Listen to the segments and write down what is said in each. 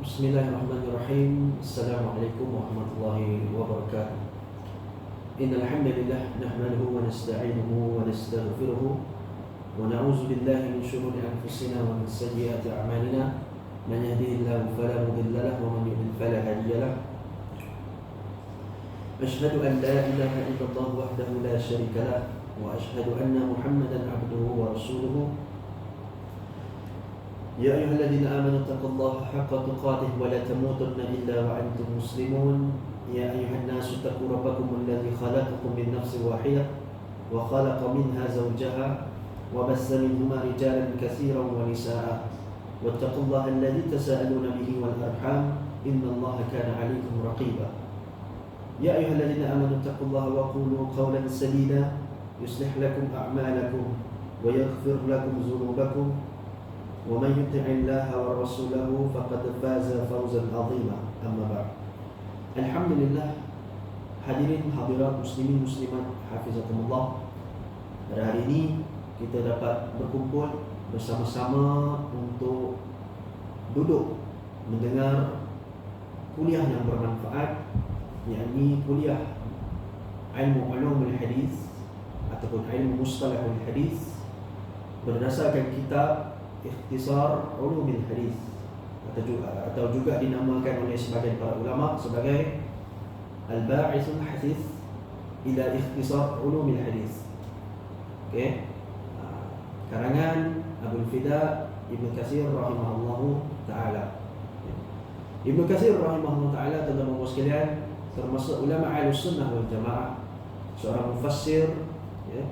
Bismillahirrahmanirrahim. Assalamualaikum warahmatullahi wabarakatuh. Innal hamdalillah nahmaduhu wa nasta'inuhu wa nastaghfiruh wa na'udzu billahi min shururi anfusina wa min sayyiati a'malina. Man yahdihillahu fala mudilla lahu wa man yudlil fala hadiya lahu. Ashhadu an la ilaha illallah wahdahu la syarika lah wa ashhadu anna Muhammadan 'abduhu wa rasuluhu. يا أيها الذين آمنوا اتقوا الله حق تقاته ولا تموتن إلا وأنتم مسلمون. يا أيها الناس اتقوا ربكم الذي خلقكم من نفس واحدة وخلق منها زوجها وبث منهما رجالا كثيرا ونساء واتقوا الله الذي تساءلون به والأرحام إن الله كان عليكم رقيبا. يا أيها الذين آمنوا اتقوا الله وقولوا قولا سديدا يصلح لكم أعمالكم ويغفر لكم ذنوبكم ومن يطع الله ورسوله فقد فاز فوزا عظيما. أما بعد. Alhamdulillah, hadirin hadirat muslimin muslimat hafizakumullah. Pada hari ini kita dapat berkumpul bersama-sama untuk duduk mendengar kuliah yang bermanfaat, yakni kuliah ilmu ulumul hadis ataupun ilmu mustalahul hadis berdasarkan kitab Ikhtisar Ulumul Hadis atau juga dinamakan oleh sebagian para ulama sebagai Al-Ba'ithul Hadis ila Ikhtisar Ulumul Hadis. Okey. Karangan Abul Fida Ibnu Katsir rahimahullahu taala. Ibnu Katsir rahimahullahu taala, teman-teman sekalian, termasuk ulama Ahlussunnah wal Jamaah, seorang mufassir, ya,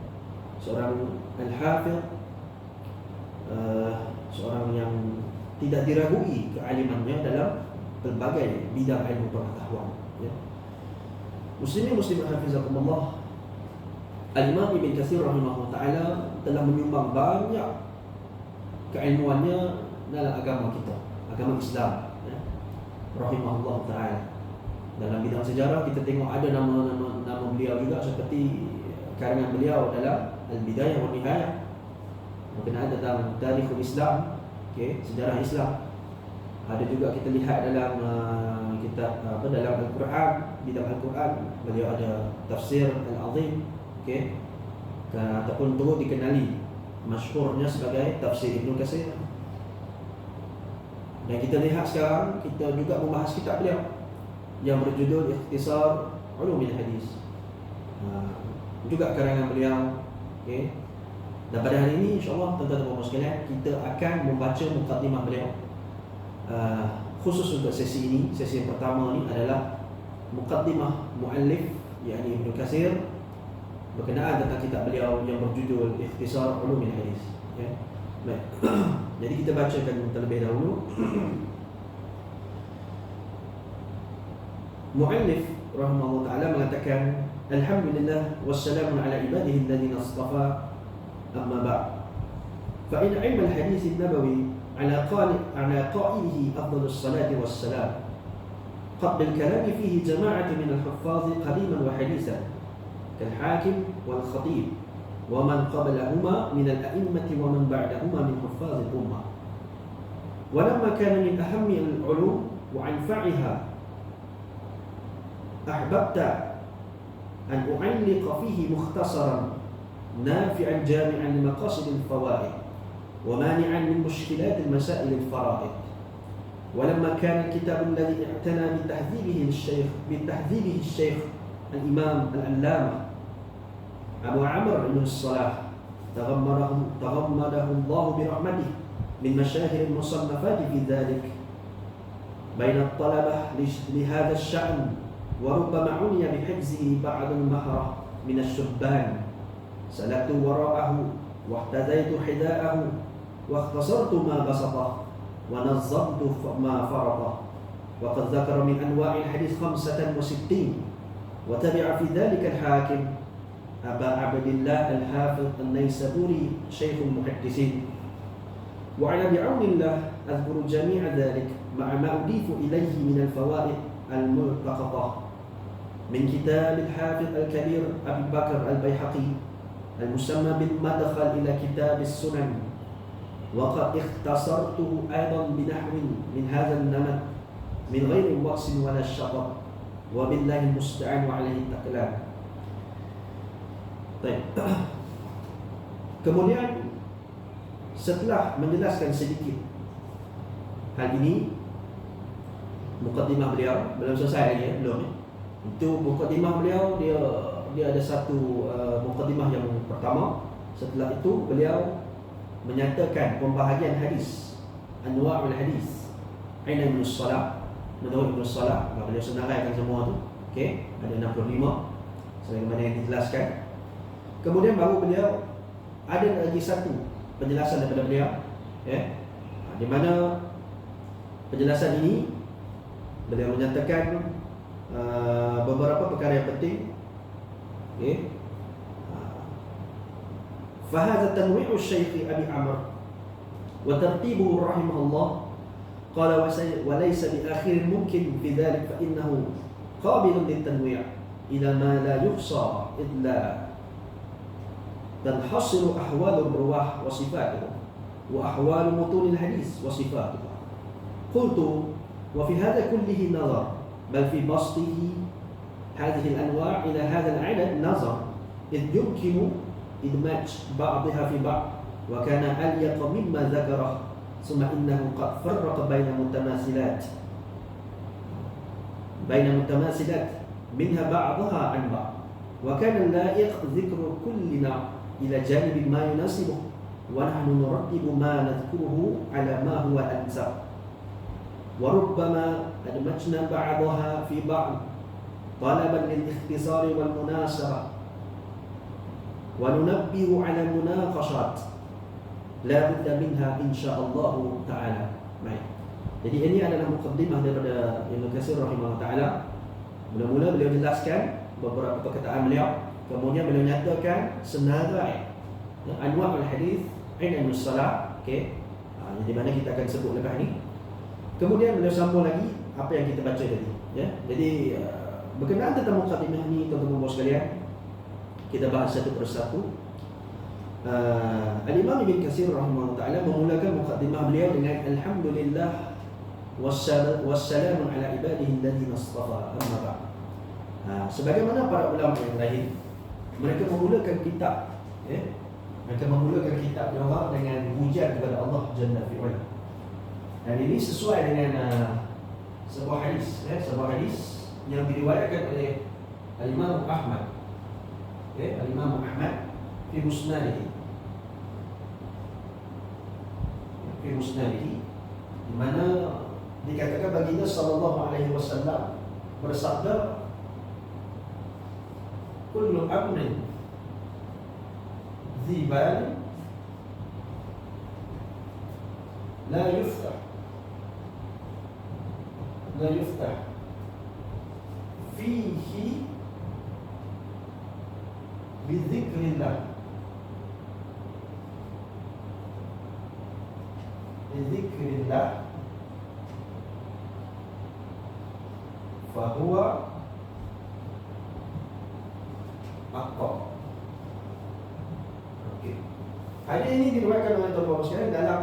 seorang al-hafidh, seorang yang tidak diragui kealimannya dalam berbagai bidang ilmu pengetahuan, ya. Muslimin muslimat hafizakumullah, Al-Imam Ibn Katsir rahimahullah ta'ala telah menyumbang banyak keilmuannya dalam agama kita, agama Islam, ya, rahimahullah ta'ala. Dalam bidang sejarah kita tengok ada nama beliau juga, seperti karangan beliau dalam Al-Bidayah wa Nihayah berkenaan tentang tarikhul Islam, okay, sejarah Islam. Ada juga kita lihat dalam kitab dalam Al-Quran, bidang Al-Quran beliau ada tafsir Al-Azim, okay, ataupun turut dikenali masyhurnya sebagai tafsir Ibnu Katsir. Dan kita lihat sekarang kita juga membahas kitab beliau yang berjudul Ikhtisar Ulumul Hadis, juga karangan beliau, okay. Dan pada hari ini insya-Allah tuan-tuan dan sekalian, kita akan membaca mukadimah beliau. Khusus untuk sesi ini, sesi yang pertama ni adalah mukadimah muallif, yakni Ibnu Katsir, berkenaan tentang kitab beliau yang berjudul Ikhtisar Ulumul Hadis, ya. Baik. Jadi kita bacakan terlebih dahulu. Muallif rahimahullah taala mengatakan, alhamdulillah wassalamu ala ibadihi alladhina istafa. أما بعد، فإن علم الحديث النبوي على قائله أفضل الصلاة والسلام قد بالكلام فيه جماعة من الحفاظ قديما وحديثا كالحاكم والخطيب ومن قبلهما من الأئمة ومن بعدهما من حفاظ الأمة. ولما كان من أهم العلوم وأنفعها أحببت أن أعلق فيه مختصرا نافعا جامعا لمقاصد الفوائد ومانعا من مشكلات المسائل الفرائض. ولما كان الكتاب الذي اعتنى بتهذيبه الشيخ الإمام العلامة أبو عمرو بن الصلاح تغمده الله برحمته من مشاهير المصنفات في ذلك بين الطلبة لهذا الشأن، وربما عني بحفظه بعض المهرة من الشبان، سلكت وراءه واحتذيت حذاءه واختصرت ما بسطه ونظمت ما فرطه. وقد ذكر من أنواع الحديث 65، وتبع في ذلك الحاكم أبا عبد الله الحافظ النيسابوري شيخ المحدثين. وعلى بعون الله أذكر جميع ذلك مع ما أضيف إليه من الفوائد الملتقطة من كتاب الحافظ الكبير أبي بكر البيهقي المسمى بالمدخل إلى كتاب السنن. وقد اختصرته أيضا بنحو من هذا النمط min ghairi waqsin wala syatab wa billahi musta'an wa alaihi taqlan. Baik. Kemudian setelah menjelaskan sedikit hal ini, mukaddimah beliau belum selesai lagi ya, belum ya. Itu mukaddimah beliau, dia ada satu mukaddimah yang pertama. Setelah itu beliau menyatakan pembahagian hadis, anwa'ul hadis, aina min as-salah, menurut Ibn Salah. Beliau senaraikan semua tu. Okey, ada 65 sebagaimana yang dijelaskan. Kemudian baru beliau ada lagi satu penjelasan daripada beliau, ya, di mana penjelasan ini beliau menyatakan beberapa perkara yang penting. Okey. Fahadha tanwi'u Syekh Abi Amr wa tartibuhu rahimahullah qala wa laysa bi akhir mumkin fi dhalik fa innahu qabilun litanwi' ila ma la yuhsa illa tanhasiru ahwal ar-ruwah wa sifatuhum wa ahwal mutun al-hadith wa sifatuhum. Qultu wa fi hadha kullihi nazar bal fi bastihi hadhihi al-anwa' ila hadha al-'adad nazar idh yumkinu إدماج بعضها في بعض وكان أليق مما ذكره ثم إنه قد فرق بين متماثلات منها بعضها عن بعض وكان اللائق ذكر كلنا إلى جانب ما يناسبه ونحن نرتب ما نذكره على ما هو الأنسب وربما أدمجنا بعضها في بعض طلبا للاختصار والمناسبة وننبه على المناقشات لا بد منها إن شاء الله تعالى. Baik. Jadi ini adalah mukaddimah daripada Ibnu Katsir rahimahullah taala. Mula-mula beliau jelaskan beberapa perkataan beliau, kemudian beliau nyatakan senarai anwa' al-hadis ilmu salat, okey. Di mana kita akan sebut lepas ni. Kemudian beliau sambung lagi apa yang kita baca tadi, ya. Jadi berkenaan tentang mukaddimah ni, tuan-tuan sekalian, kita bahas satu persatu. Al-Imam Ibn Katsir rahimahullah ta'ala memulakan mukaddimah beliau dengan alhamdulillah wassalamu ala ibadihi alladhina istafa, amma ba'd. Sebagaimana para ulama yang lain, mereka memulakan kitab, ya, mereka memulakan kitab mereka dengan pujian kepada Allah Jalla fi'ala. Dan ini sesuai dengan sebuah hadis, ya, sebuah hadis yang diriwayatkan oleh Al-Imam Ahmad, Al-Imam Ahmad fi musnadihi, di mana dikatakan baginda sallallahu alaihi wasallam bersabda, kullu amrin dhi bal la yuftah fihi bizikrillah fahuwa aqwa. Okey. Hadis ini diriwayatkan oleh tuan-tuan sekalian dalam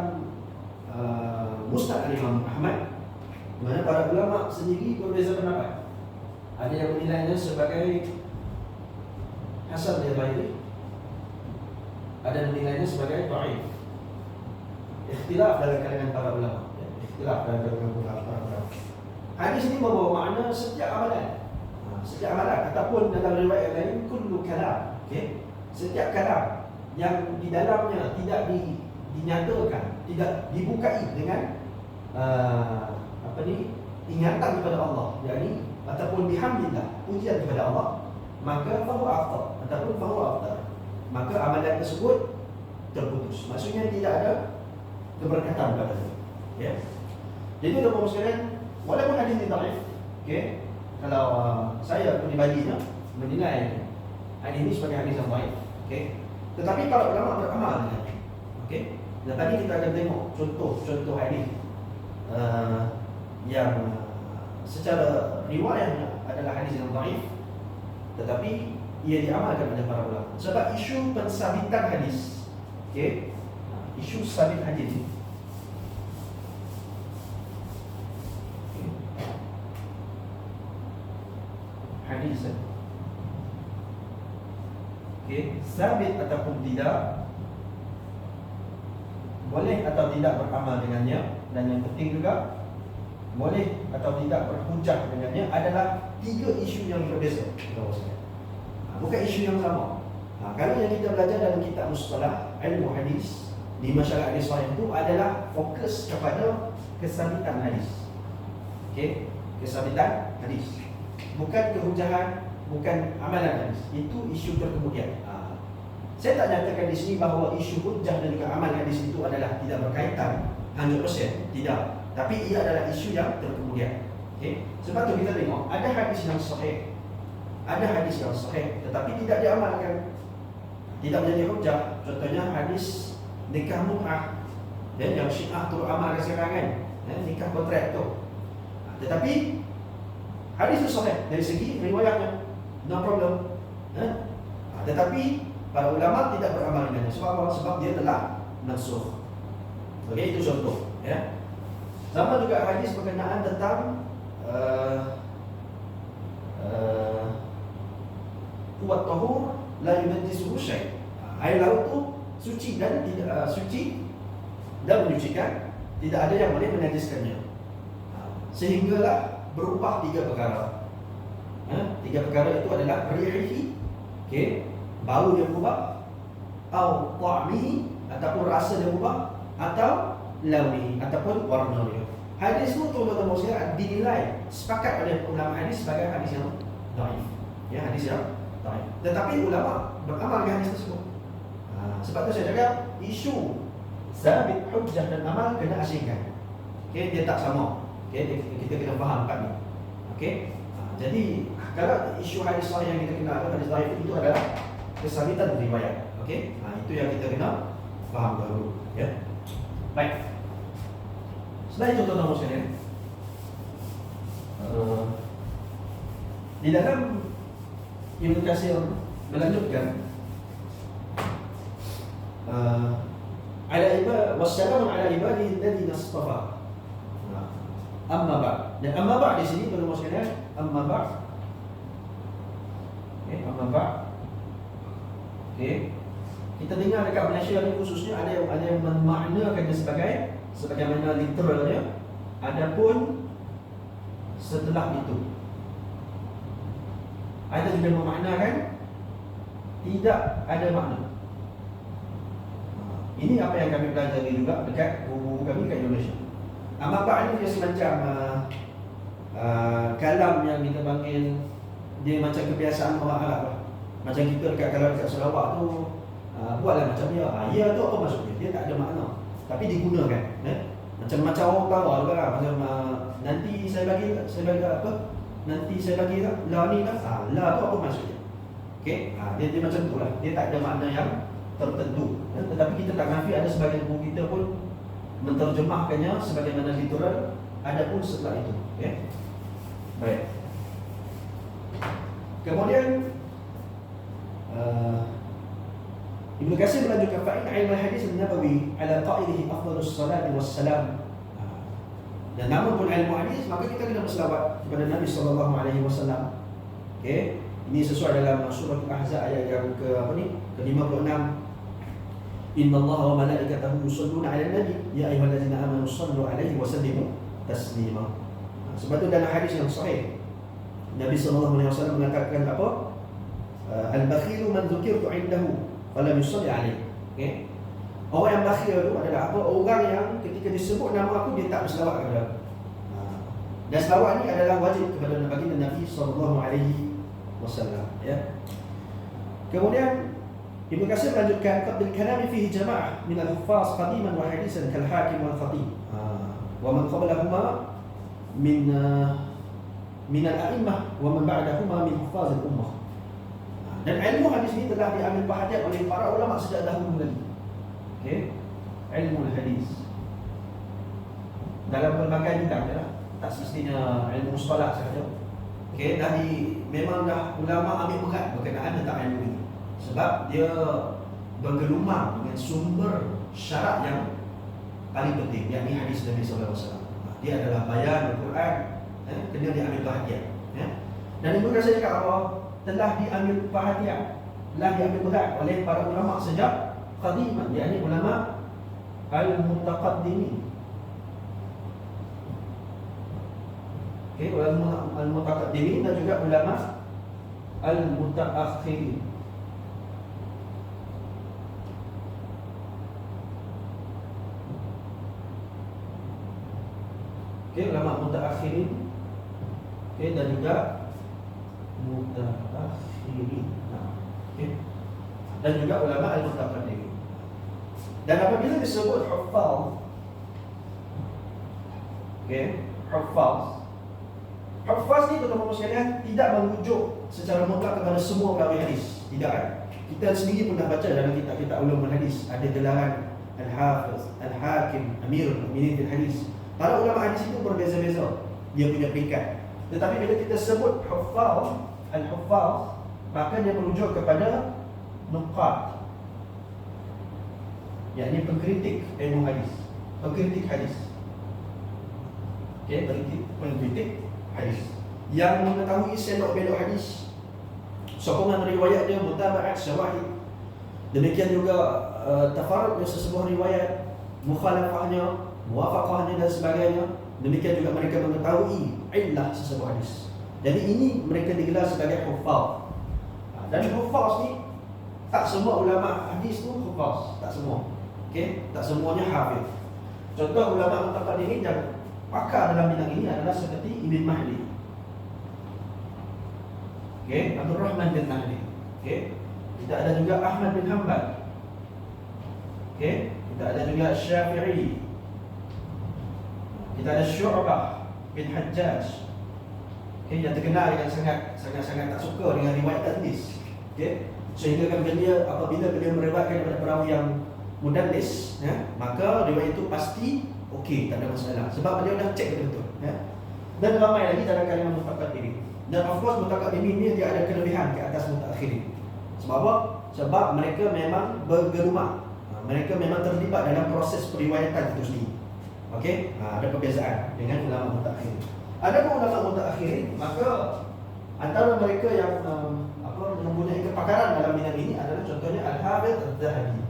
Musnad Imam Ahmad, di mana para ulama sendiri berbeza pendapat. Ada yang menilainya sebagai hasan li ghairi, ada yang menilainya sebagai dhaif. Ikhtilaf dalam kalangan para ulama, para ulama. Hadis ini membawa makna setiap amalan, ataupun dalam riwayat lain kullu kalam, okey, setiap kalam yang di dalamnya tidak dinyatakan, tidak dibukai dengan ingatan kepada Allah, yakni ataupun bihamdillah, pujian kepada Allah, maka fahuwa afdal, ataupun fahuwa afdal, maka amalan tersebut terputus. Maksudnya tidak ada keberkatan pada itu, ya. Jadi tuan-tuan sekalian, walaupun hadis ini dhaif, okey, kalau saya pribadinya menilai hadis ini sebagai hadis yang dhaif, okey, tetapi para ulama beramal dengannya, okey. Dan tadi kita akan tengok contoh hadis yang secara riwayatnya adalah hadis yang dhaif, tetapi ia diamalkan oleh para ulama. Sebab isu pensabitan hadis, okey, isu sabit hadis, hadis. Okey, sabit ataupun tidak, boleh atau tidak beramal dengannya, dan yang penting juga boleh atau tidak berhujah dengannya adalah tiga isu yang berbeza. Bukan isu yang sama. Kalau yang kita belajar dalam kitab mustalah ilmu hadis di masyarakat hadis sahih itu adalah fokus kepada kesabitan hadis. Okey, kesabitan hadis. Bukan kehujahan, bukan amalan hadis. Itu isu terkemudian. Saya tak nyatakan di sini bahawa isu hujah dan juga amal hadis itu adalah tidak berkaitan 100%, tidak. Tapi ia adalah isu yang terkemudian. Okay? Sebab tu kita tengok ada hadis yang sahih, ada hadis yang sahih tetapi tidak diamalkan, tidak menjadi hujah. Contohnya hadis nikah mut'ah, dan yang Syiah turut amalkan sekarang kan, nikah kontrak tu. Tetapi hadis itu sahih dari segi riwayatnya, no problem. Tetapi para ulama tidak beramal dengannya. Sebab apa? Sebab dia telah mansukh. Okey, itu contoh. Ya. Sama juga hadis berkenaan tentang kuat tahur la yunajjisuhu syai'. Air laut tu suci dan tidak suci dan menyucikan, tidak ada yang boleh menajiskannya. Sehinggalah berubah tiga perkara. Tiga perkara itu adalah rihihi, okey, bau dia berubah, atau ta'mihi, ataupun rasa dia berubah, atau launi, ataupun warna dia. Hadis itu tuan-tuan sekalian dinilai sepakat oleh ulama hadis sebagai hadis yang dhaif. Ya, hadis yang dhaif. Tetapi ulama beramal dengan hadis tersebut. Sebab tu saya cakap isu sabit, hujjah dan amal kena asingkan. Okey, dia tak sama. Okey, kita kena faham empat ni. Okey. Jadi kalau isu hadis sahih yang kita kenal hadis dhaif itu adalah kesabitan riwayat. Okey? Itu yang kita kena faham dahulu, ya. Baik. Setelah itu tuan-tuan sekalian, di dalam Ibnu Katsir melanjutkan ala ibad wassalamu ala ibadihi alladhina istafa. Amma ba'd. Dan amma ba'd di sini tuan-tuan sekalian, amma ba'd. Okey, amma ba'd. Okay. Kita dengar dekat Malaysia ni khususnya ada yang memaknakannya sebagaimana literalnya, adapun setelah itu ada juga memaknakan tidak ada makna. Ini apa yang kami pelajari juga dekat guru kami kat Indonesia. Amma ba'd ni dia semacam kalam yang kita panggil, dia macam kebiasaan orang Arab lah. Macam kita kalau dekat Sarawak tu buatlah macam dia. Ya tu apa maksudnya? Dia tak ada makna, tapi digunakan. Macam orang tahu lah, macam nanti saya bagi apa? Nanti saya bagi lah. La ni lah. La tu apa maksudnya? Okey. Dia macam tu lah. Dia tak ada makna yang tertentu. Tetapi kita tak nafi ada sebagian guru kita pun menterjemahkannya sebagaimana literal, adapun setelah itu. Okey. Baik. Kemudian Ibnu Katsir melanjutkan fa'in ilmu hadis an-nabawi ala qa'ilihi afdhalus salati wassalam. Dan namun pun ilmu hadis, maka kita kena berselawat kepada Nabi sallallahu alaihi wasallam. Okey, ini sesuai dalam surah Al-Ahzab ayat yang ke-56. Innallaha wa malaikatahu yusholluna 'alan nabi ya ayyuhallazina amanu shallu 'alaihi wa sallimu taslima. Sebab itu dalam hadis yang sahih Nabi sallallahu alaihi wasallam mengatakan apa? Al-bakhilu man dzukirtu 'indahu falam yusalli 'alaihi. Okey. Orang yang bakhil itu adalah apa? Orang yang ketika disebut nama aku dia tak berselawat kepada aku. Dan selawat ni adalah wajib kepada baginda Nabi sallallahu alaihi wasallam, ya. Kemudian Ibnu Katsir melanjutkan qadil kalami fihi jama'ah min al-huffaz qadiman wa hadisan kal hakim wal khatib wa man qablahuma min al-a'immah wa man ba'dahuma min huffaz al-ummah. Dan ilmu hadis ini telah diambil perhatian oleh para ulama sejak dahulu lagi. Okey, ilmu hadis dalam berbagai bidang, ya. Tak semestinya ilmu mustalah sahaja. Okey, memang dah ulama ambil berat berkenaan tentang ilmu ini. Sebab dia bergelumang dengan sumber syarat yang paling penting, yakni hadis Nabi sallallahu alaihi wasallam. Dia adalah bayan Al-Quran, kena diambil perhatian, ya. Dan Ibnu Katsir cakap apa? Telah diambil perhatian, telah diambil berat oleh para ulama sejak qadiman, yakni ulama al-mutaqaddimin. Okey, ulama al-mutaqaddimin dan juga ulama al-mutaakhirin. Okey, ulama mutaakhirin. Okey, dan juga mutaakhirin. Okey. Dan juga ulama al-mutaqaddimin. Dan apabila disebut huffaz, okey, huffaz. Huffaz ni tuan-tuan sekalian tidak merujuk secara mutlak kepada semua perawi hadis. Tidak kan? Kita sendiri pernah baca dalam kitab-kitab ulumul hadis ada gelaran al-hafiz, al-hakim, amirul mu'minin fil hadis. Para ulama hadis itu berbeza-beza dia punya peringkat. Tetapi bila kita sebut huffaz, al-huffaz, maka dia merujuk kepada nuqat, yakni pengkritik ilmu hadis, pengkritik hadis. Okey, pengkritik hadis yang mengetahui selok belok hadis, sokongan riwayat dia, mutaba'at, syawahid. Demikian juga tafarrud sesebuah riwayat, mukhalafahnya, muwafaqahnya dan sebagainya. Demikian juga mereka mengetahui illah sesebuah hadis. Jadi ini mereka digelar sebagai huffaz. Dan huffaz ni tak semua ulama hadis tu huffaz, tak semua. Okey, tak semuanya hafiz. Contoh ulama mutaqaddimin yang pakar dalam bidang ini adalah seperti Ibn Mahdi. Okey, Abdul Rahman bin Mahdi. Okey. Kita ada juga Ahmad bin Hanbal. Okey, kita ada juga Syafi'i. Kita ada Syu'bah bin Hajjaj. Okey, yang terkenal yang sangat tak suka dengan riwayat hadis. Okey. Sehingga kan dia apabila beliau meriwayatkan daripada perawi yang mudallis, maka riwayat itu pasti okey, tak ada masalah. Sebab beliau dah cek betul-betul, Dan ramai lagi dalam kalangan mutaqaddimin. Dan of course mutaqaddimin ni dia ada kelebihan ke atas mutaakhirin. Sebab apa? Sebab mereka memang bergerumak. Mereka memang terlibat dalam proses periwayatan itu sendiri. Okey, ada perbezaan dengan ulama mutaakhirin. Adapun ulama mutaakhirin, maka antara mereka yang mempunyai kepakaran dalam bidang ini adalah contohnya Al-Hafidz Al-Zahabi.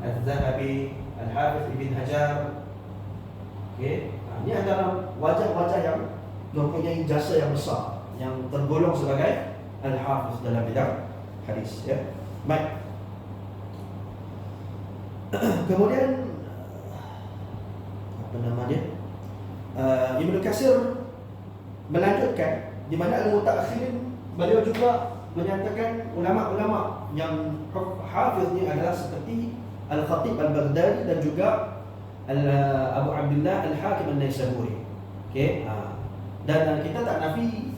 Al-Zahabi, Al-Hafidz Ibn Hajar. Okey, ini antara wajah-wajah yang mempunyai jasa yang besar, yang tergolong sebagai Al-Hafidz dalam bidang hadis, ya. Baik. Kemudian apa nama dia? Ibnu Katsir melanjutkan di mana al-mutaakhirin, beliau juga menyatakan ulama-ulama yang hafiz ni adalah seperti Al-Khatib Al-Baghdadi dan juga Abu Abdullah Al-Hakim An-Naisaburi. Okey, dan kita tak nafi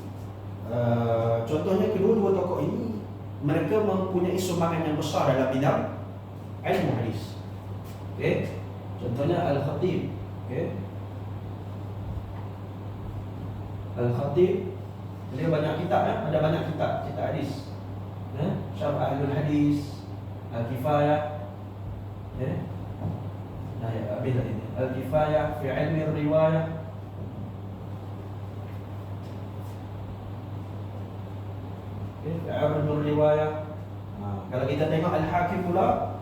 contohnya kedua-dua tokoh ini mereka mempunyai sumbangan yang besar dalam bidang ilmu hadis. Okey, contohnya Al-Khatib. Okey, Al-Khatib beliau banyak kitab, ada banyak kitab hadis. Syarh Ahlul Hadis, Al-Kifayah, Al-Kifayah fi ilmi riwayah. Fi ilmi riwayah. Kalau kita tengok Al-Hakim pula,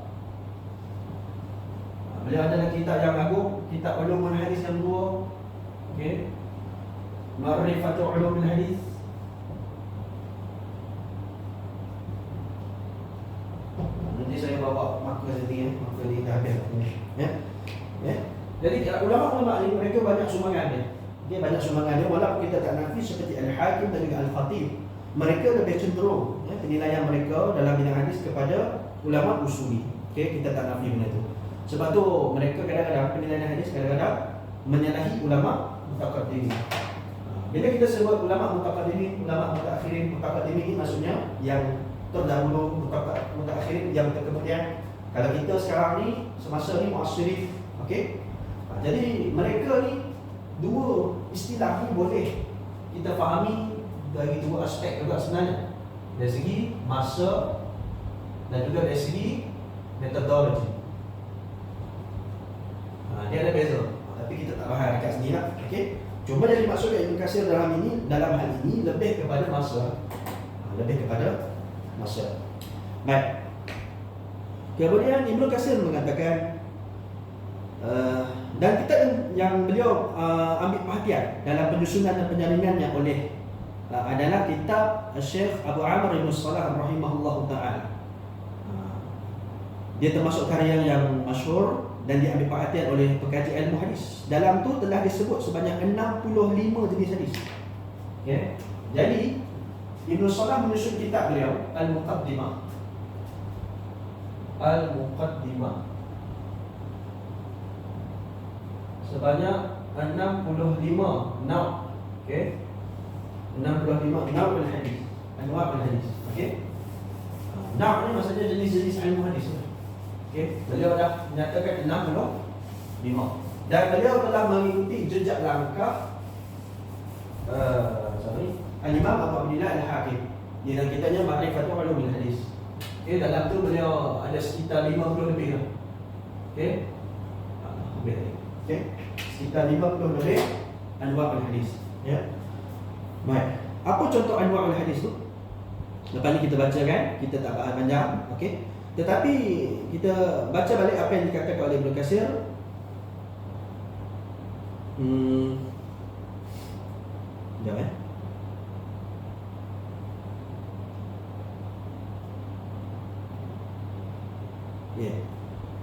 beliau ada kitab yang agung, kitab Ulumul Hadis yang dua. Okey, Ma'rifatul Ulumul Hadis. Nanti saya bawa marker sini, marker ni dah habis. Jadi ulama-ulama ni mereka banyak sumbangan dia. Dia banyak sumbangan dia walaupun kita tak nafi seperti Al-Hakim dan juga Al-Khatib. Mereka lebih cenderung penilaian mereka dalam bidang hadis kepada ulama usuli. Okey, kita tak nafi benda tu. Sebab tu mereka kadang-kadang penilaian hadis kadang-kadang menyalahi ulama mutaqaddimin. Bila kita sebut ulama mutaqaddimin, ulama mutaakhirin, mutaqaddimin ini maksudnya yang terdahulu, mutaakhirin yang kemudian. Kalau kita sekarang ni semasa ni muasyirin, okey. Jadi mereka ni dua istilah ni boleh kita fahami dari dua aspek juga sebenarnya. Dari segi masa dan juga dari segi metodologi. Dia ada beza. Tapi kita tak bahas dekat sini lah. Okey. Cuma yang dimaksudkan Ibnu Katsir dalam hal ini lebih kepada masa. Baik. Kemudian Ibnu Katsir mengatakan dan kitab yang beliau ambil perhatian dalam penyusunan dan penyaringannya adalah kitab Syekh Abu Amr Ibn Salah rahimahullahu ta'ala. Dia termasuk karya yang masyhur dan diambil perhatian oleh pekaji ilmu hadis. Dalam tu telah disebut sebanyak 65 jenis hadis. Okay. Jadi Ibn Salah menyusun kitab beliau Al-Muqaddimah sebanyak 65 naw. Okey. 65 naw al-hadis. Anwa' al-hadis. Okey. Naw ni maksudnya jenis-jenis ilmu hadis. Okey. Beliau dah menyatakan 65. Dan beliau telah mengikuti jejak langkah Al-Imam Abu Abdillah Al-Hakim di dalam kitabnya Ma'rifatul Ulumul Hadis. Okey, dalam tu beliau ada sekitar 50 lebih lah. Okey. Okey. Sekitar 50 lebih anwa' al-hadis. Ya. Baik. Apa contoh anwa' al-hadis tu? Lepas ni kita baca kan, kita tak bahas panjang, okey. Tetapi kita baca balik apa yang dikatakan oleh Ibnu Katsir. Sekejap Ya.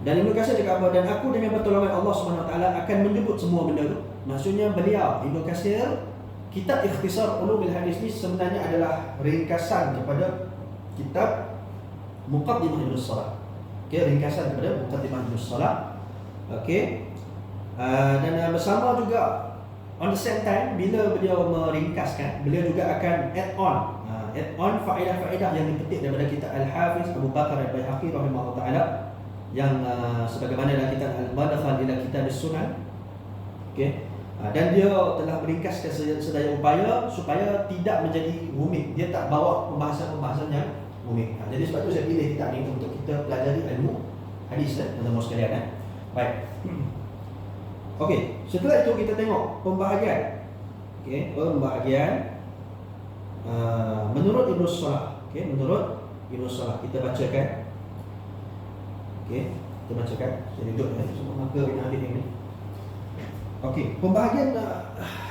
Dan Ibnu Katsir cakap apa? Dan aku dengan pertolongan Allah SWT akan menyebut semua benda tu. Maksudnya beliau, Ibnu Katsir, kitab Ikhtisar Ulumul Hadis ni sebenarnya adalah ringkasan kepada kitab Muqaddimah Ibnu Salah. Okey, ringkasan kepada Muqaddimah Ibnu Salah. Okey. Dan bersama juga on the same time bila beliau meringkaskan, beliau juga akan add on faedah-faedah yang dipetik daripada kitab Al-Hafiz Abu Bakar Al-Baihaqi rahimahullah taala yang sebagaimana dalam kitab Al-Madkhal ila Kitab As-Sunan. Okey. Dan dia telah meringkaskan sedaya upaya supaya tidak menjadi rumit. Dia tak bawa pembahasan-pembahasan yang rumit. Jadi sebab tu saya pilih kitab ni untuk kita pelajari ilmu hadis teman-teman sekalian. Baik. Okey, setelah itu kita tengok pembahagian. Okey, pembahagian menurut Ibnu Salah. Okey, menurut Ibnu Salah kita bacakan. Okey, kita bacakan. Saya duduk semua maka nak ambil ini. Okey, pembahagian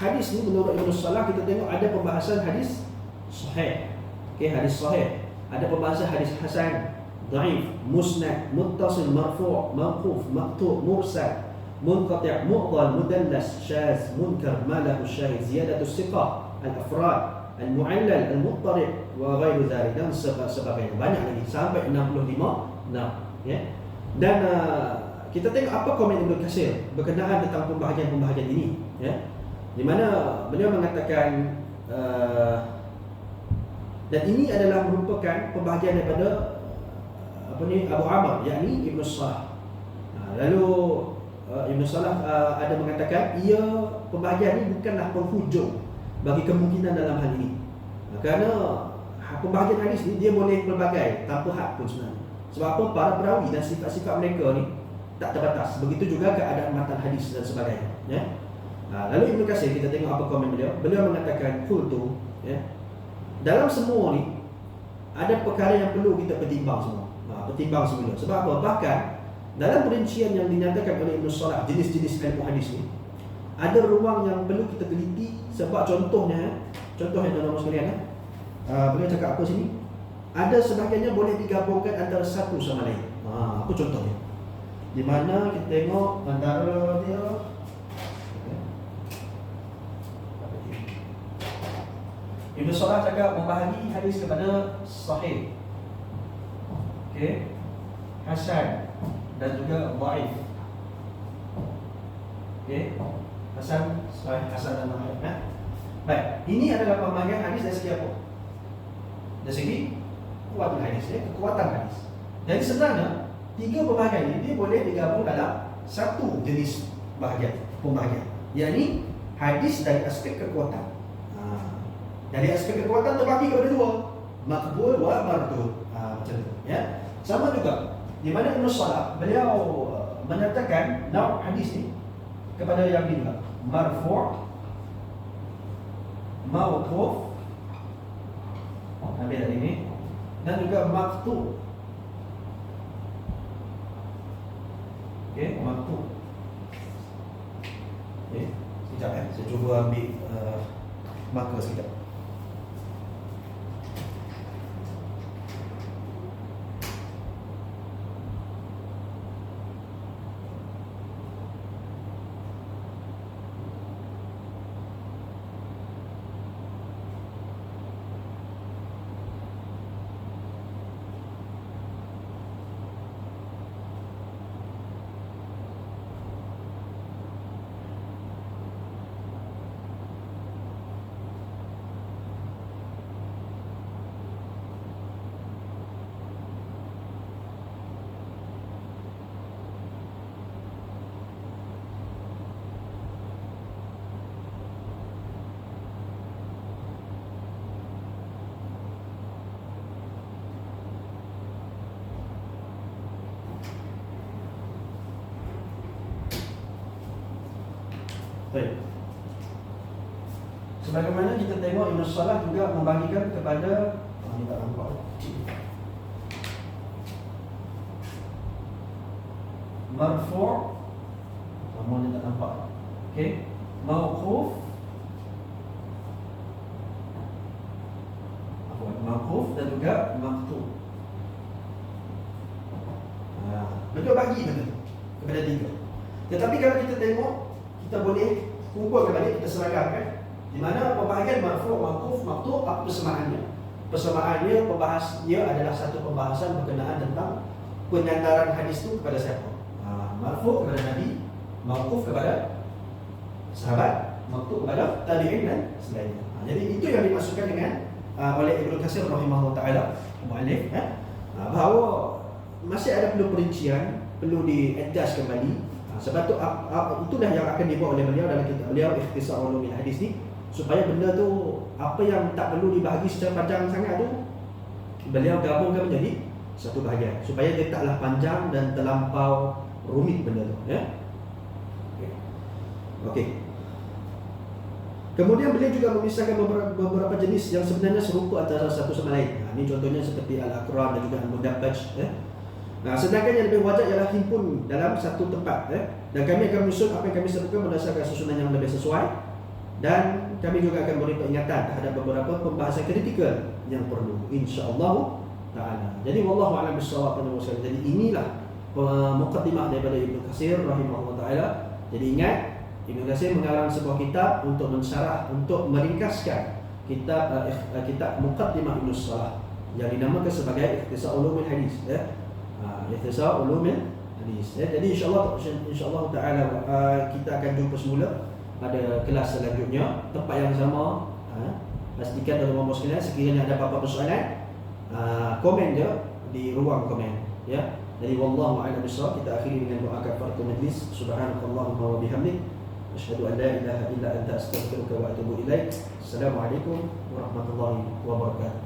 hadis ni menurut Ibnu Salah kita tengok ada pembahasan hadis sahih. Okey, hadis sahih. Ada pembahasan hadis hasan, dhaif, musnad, muttasil, marfu', mawquf, maqtu', mursal, munqati', mu'dhal, mudallas, syaz, munkar, ma lahu syahid, ziyadatus siqah, al-afrad, al-mu'allal, al-muttarib wa ghairu dzalik dan sebagainya. Banyak lagi sampai 65. Ya. Dan kita tengok apa komen Ibnu Katsir berkenaan tentang pembahagian-pembahagian ini, ya. Di mana beliau mengatakan dan ini adalah merupakan pembahagian daripada Abu Amr yakni Ibnu Salah. Lalu Ibnu Salah ada mengatakan ia pembahagian ini bukanlah penghujung bagi kemungkinan dalam hal ini. Kerana pembahagian hadis ni dia boleh berbagai tanpa had pun sebenarnya. Sebab apa? Para perawi dan sifat-sifat mereka ni tak terbatas. Begitu juga keadaan matan hadis dan sebagainya, ya. Lalu Ibnu Katsir kita tengok apa komen beliau. Beliau mengatakan qultu, ya. Dalam semua ni ada perkara yang perlu kita pertimbang semua. Pertimbang semula. Sebab apa? Bahkan dalam perincian yang dinyatakan oleh Ibnu Salah jenis-jenis ilmu hadis ni ada ruang yang perlu kita teliti. Sebab contohnya tuan-tuan sekalian, beliau cakap apa sini? Ada sebahagiannya boleh digabungkan antara satu sama lain. Apa contohnya? Di mana kita tengok antara dia Ibnu Salah cakap membahagi hadis kepada sahih, okey, hasan dan juga dhaif. Okey, hasan, sahih, hasan dan dhaif. Baik, ini adalah pembahagian hadis dari segi apa? Dari segi kekuatan hadis, ya, kekuatan hadis. Jadi sebenarnya tiga pembahagian ini dia boleh digabung dalam satu jenis pembahagian, yakni hadis dari aspek kekuatan. Dari aspek kekuatan terbagi kepada dua, maqbul wa mardud. Macam tu, ya. Sama juga di mana Ibnu Salah beliau menyatakan naw hadis ni kepada yang kedua, marfu', mauquf, ambil dari ini, dan juga maqtu. Okey, maqtu. Okey, sekejap saya cuba ambil marker sekejap. Baik. Sebagaimana kita tengok Ibn Salah juga membagikan kepada ini tak nampak. Marfu', nama ni tak nampak. Okey. Mauquf. Mauquf dan juga maqtu. Beliau bagi kepada tiga. Tetapi kalau kita tengok, kita boleh kumpulkan balik, kita seragam, di mana pembahagian marfu', mauquf, maqtu', apa persamaannya? Persamaannya dia adalah satu pembahasan berkenaan tentang penyandaran hadis itu kepada siapa? Marfu' kepada Nabi, mauquf kepada sahabat, maqtu' kepada tabi'in dan selainnya. Jadi itu yang dimaksudkan dengan oleh Ibnu Katsir rahimahullah taala, muallif, bahawa masih ada perlu perincian, perlu di-adjust kembali. Sebab tu itulah yang akan dibuat oleh beliau dalam kitab beliau Ikhtisar Ulumil Hadis ni, supaya benda tu apa yang tak perlu dibahagi secara panjang sangat tu beliau gabungkan menjadi satu bahagian, supaya dia taklah panjang dan terlampau rumit benda tu, ya. Okey. Kemudian beliau juga memisahkan beberapa jenis yang sebenarnya serupa antara satu sama lain. Ini contohnya seperti al-aqran dan juga al-mudabbaj, ya. Sedangkan yang lebih wajar ialah himpun dalam satu tempat, dan kami akan menyusun apa yang kami sebutkan berdasarkan susunan yang lebih sesuai, dan kami juga akan beri peringatan terhadap beberapa pembahasan kritikal yang perlu, insya-Allah taala. Jadi wallahu a'lam bissawab. Jadi inilah muqaddimah daripada Ibnu Katsir rahimahullah taala. Jadi ingat, Ibnu Katsir mengarang sebuah kitab untuk mensyarah, untuk meringkaskan kitab Muqaddimah Ibnu Salah yang dinamakan sebagai Ikhtisar Ulumil Hadis, ya. Ikhtisar Ulumil Hadis, ya. Jadi insyaallah taala kita akan jumpa semula pada kelas selanjutnya, tempat yang sama. Pastikan tuan-tuan sekalian, sekiranya ada apa-apa persoalan, komen je di ruang komen, ya. Jadi wallahu a'lam bissawab. Kita akhiri dengan doa kafaratul majlis. Subhanakallahumma wa bihamdik, asyhadu an la ilaha illa anta, astaghfiruka wa atubu ilaik. Assalamualaikum warahmatullahi wabarakatuh.